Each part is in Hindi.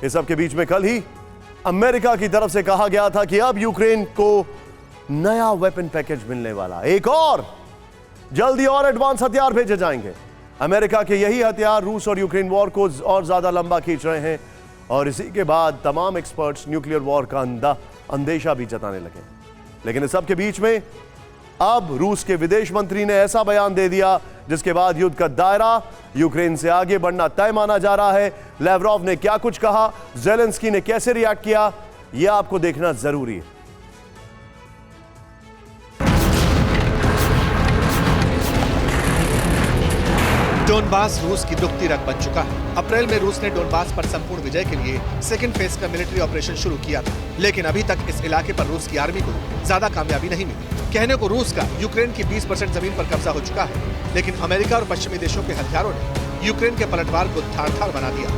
इस सब के बीच में कल ही अमेरिका की तरफ से कहा गया था कि अब यूक्रेन को नया वेपन पैकेज मिलने वाला, एक और जल्दी और एडवांस हथियार भेजे जाएंगे। अमेरिका के यही हथियार रूस और यूक्रेन वॉर को और ज्यादा लंबा खींच रहे हैं और इसी के बाद तमाम एक्सपर्ट्स न्यूक्लियर वॉर का अंदेशा भी जताने लगे। लेकिन इस सब के बीच में अब रूस के विदेश मंत्री ने ऐसा बयान दे दिया जिसके बाद युद्ध का दायरा यूक्रेन से आगे बढ़ना तय माना जा रहा है। लैवरोव ने क्या कुछ कहा, ज़ेलेंस्की ने कैसे रिएक्ट किया, यह आपको देखना जरूरी है। डोनबास रूस की दुखती रग बन चुका है। अप्रैल में रूस ने डोनबास पर संपूर्ण विजय के लिए सेकंड फेज का मिलिट्री ऑपरेशन शुरू किया था, लेकिन अभी तक इस इलाके पर रूस की आर्मी को ज्यादा कामयाबी नहीं मिली। कहने को रूस का यूक्रेन की 20% जमीन पर कब्जा हो चुका है, लेकिन अमेरिका और पश्चिमी देशों के हथियारों ने यूक्रेन के पलटवार को थाड़-थाड़ बना दिया।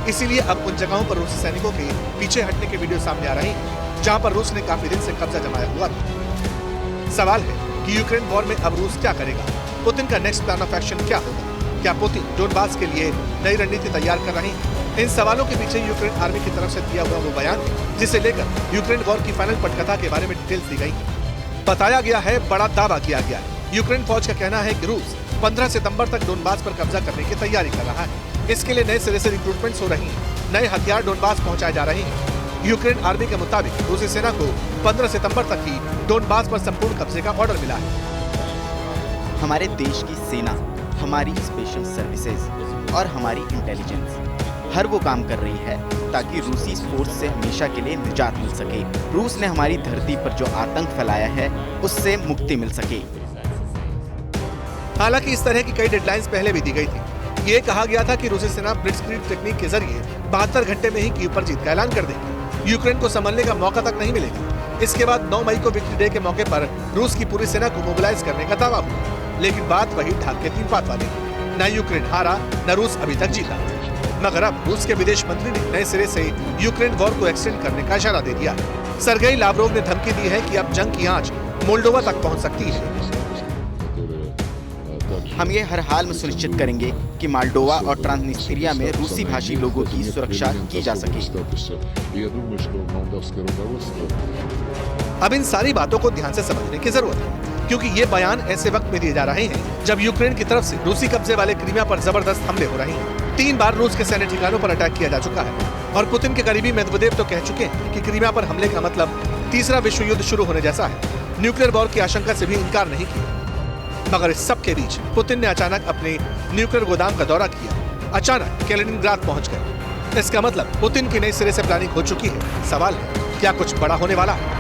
इसीलिए अब उन जगहों पर रूसी सैनिकों के पीछे हटने के वीडियो सामने आ रहे हैं जहाँ पर रूस ने काफी दिन से कब्जा जमाया हुआ था। सवाल है कि यूक्रेन वॉर में अब रूस क्या करेगा? पुतिन का नेक्स्ट प्लान ऑफ एक्शन क्या होगा? क्या पुतिन डोनबास के लिए नई रणनीति तैयार कर रहे हैं? इन सवालों के पीछे यूक्रेन आर्मी की तरफ से दिया हुआ वो बयान जिसे लेकर यूक्रेन वॉर की फाइनल पटकथा के बारे में डिटेल्स दी गई। बताया गया है, बड़ा दावा किया गया है। यूक्रेन फौज का कहना है कि रूस 15 सितंबर तक डोनबास पर कब्जा करने की तैयारी कर रहा है। इसके लिए नए सिरे से रिक्रूटमेंट्स हो रही है, नए हथियार डोनबास पहुंचाए जा रहे हैं। यूक्रेन आर्मी के मुताबिक रूसी सेना को 15 सितंबर तक ही डोनबास पर संपूर्ण कब्जे का ऑर्डर मिला है। हमारे देश की सेना, हमारी स्पेशल सर्विसेज और हमारी इंटेलिजेंस हर वो काम कर रही है ताकि रूसी फोर्स से हमेशा के लिए निजात मिल सके। रूस ने हमारी धरती पर जो आतंक फैलाया है उससे मुक्ति मिल सके। हालांकि इस तरह की कई डेडलाइंस पहले भी दी गई थी। ये कहा गया था कि रूसी सेना ब्लिट्जक्रीग टेक्निक के जरिए 72 घंटे में ही कीव पर जीत का ऐलान कर देगी। यूक्रेन को संभलने का मौका तक नहीं मिलेगा। इसके बाद 9 मई को विक्ट्री डे के मौके पर रूस की पूरी सेना को मोबिलाइज करने का दावा हुआ, लेकिन बात वही ढाक के 3 पात वाली। न यूक्रेन हारा, न रूस अभी तक जीता। मगर अब रूस के विदेश मंत्री ने नए सिरे से यूक्रेन वॉर को एक्सटेंड करने का इशारा दे दिया। सर्गेई लावरोव ने धमकी दी है कि अब जंग की आंच मोल्डोवा तक पहुंच सकती है। हम ये हर हाल में सुनिश्चित करेंगे कि मोल्डोवा और ट्रांसनिस्ट्रिया में रूसी भाषी लोगों की सुरक्षा की जा सके। अब इन सारी बातों को ध्यान से समझने की जरूरत है, क्योंकि ये बयान ऐसे वक्त में दिए जा रहे हैं जब यूक्रेन की तरफ से रूसी कब्जे वाले क्रीमिया पर जबरदस्त हमले हो रहे हैं। 3 बार रूस के सैन्य ठिकानों पर अटैक किया जा चुका है और पुतिन के करीबी मेदवेदेव तो कह चुके हैं कि क्रीमिया पर हमले का मतलब तीसरा विश्व युद्ध शुरू होने जैसा है। न्यूक्लियर वॉर की आशंका से भी इनकार नहीं किया। मगर इस सब के बीच पुतिन ने अचानक अपने न्यूक्लियर गोदाम का दौरा किया, अचानक कैलिनिनग्राद पहुंच गए। इसका मतलब पुतिन की नई सिरे से प्लानिंग हो चुकी है। सवाल है, क्या कुछ बड़ा होने वाला है?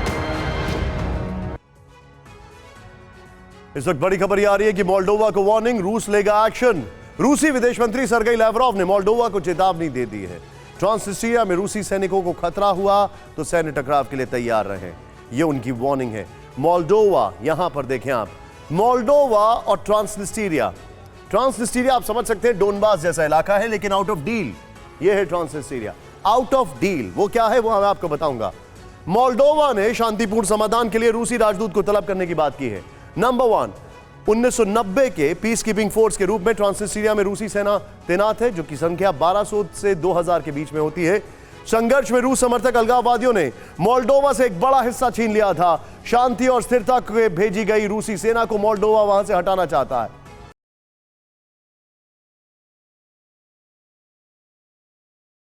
इस वक्त बड़ी खबर आ रही है कि मोल्डोवा को वार्निंग, रूस लेगा एक्शन। रूसी विदेश मंत्री सर्गेई लावरोव ने मोल्डोवा को चेतावनी दे दी है। ट्रांसनिस्ट्रिया में रूसी सैनिकों को खतरा हुआ तो सैन्य टकराव के लिए तैयार रहें, यह उनकी वार्निंग है। मोल्डोवा, यहां पर देखें आप, मोल्डोवा और ट्रांसनिस्ट्रिया आप समझ सकते हैं डोनबास जैसा इलाका है, लेकिन आउट ऑफ डील। यह है ट्रांसनिस्ट्रिया, आउट ऑफ डील। वो क्या है वो मैं आपको बताऊंगा। मोल्डोवा ने शांतिपूर्ण समाधान के लिए रूसी राजदूत को तलब करने की बात की है। नंबर 1, 1990 के पीस कीपिंग फोर्स के रूप में ट्रांसनिस्ट्रिया में रूसी सेना तैनात है, जो की संख्या 1200 से 2000 के बीच में होती है। संघर्ष में रूस समर्थक अलगाववादियों ने मोल्डोवा से एक बड़ा हिस्सा छीन लिया था। शांति और स्थिरता के भेजी गई रूसी सेना को मोल्डोवा वहां से हटाना चाहता है।